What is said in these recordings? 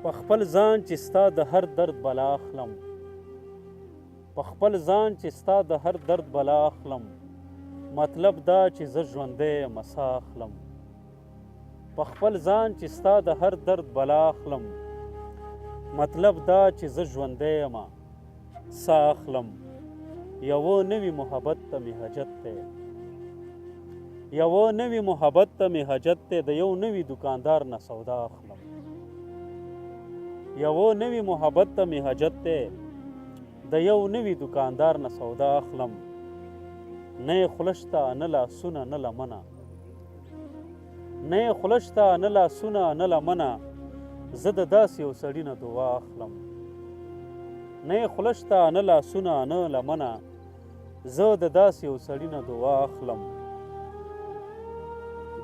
په خپل ځان چې ستا د هر درد بلا اخلم، په خپل ځان چې ستا د هر درد بلا اخلم، مطلب دا چې زه ژوندی یم ساه اخلم. په خپل ځان چې ستا د هر درد بلا اخلم، مطلب دا چې زه ژوندی یم ساه اخلم. یوه نوي محبت ته مې حاجت دی، یوه نوي محبت ته مې حاجت دی، د یو نوي دکاندار نه سودا اخلم. یوه نوي محبت ته مې حاجت دی، د یو نوي دکاندار نه سودا اخلم. نه یې خوله شته نه لاسونه نه لمنه، نه یې خوله شته نه لاسونه نه لمنه، زه د داسې یو سړي نه دعا اخلم. نه یې خوله شته نه لاسونه نه لمنه، زه د داسې یو سړي نه دعا اخلم.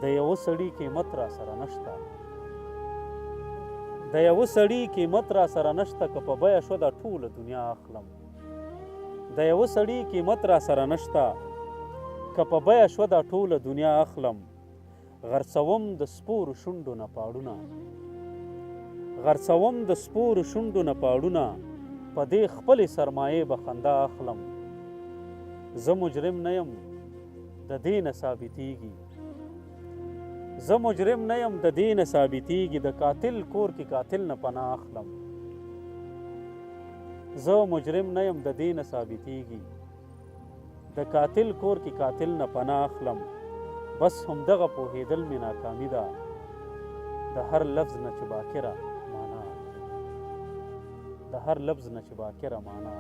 د یوه سړي قیمت را سره نشته، د یوه سړي قیمت را سره نشته، که په بیه شوه دا ټوله دنیا اخلم. د یوه سړي قیمت را سره نشته، که په بیه شوه دا ټوله دنیا اخلم. غرڅوم د سپورو شونډو نه پاړونه، غرڅوم د سپورو شونډو نه پاړونه، په دې خپلې سرمایې به خندا اخلم. زه مجرم نه یم د دې نه ثابتېږي، زه مجرم نه یم د دې نه ثابتېږي، د قاتل کور کې قاتل نه پناه اخلم. زه مجرم نه یم د دې نه ثابتېږي، د قاتل کور کې قاتل نه پناه اخلم. بس همدغه پوهېدل مې ناکامي ده، د هر لفظ نه چې باکره معنا، د هر لفظ نه چې باکره معنا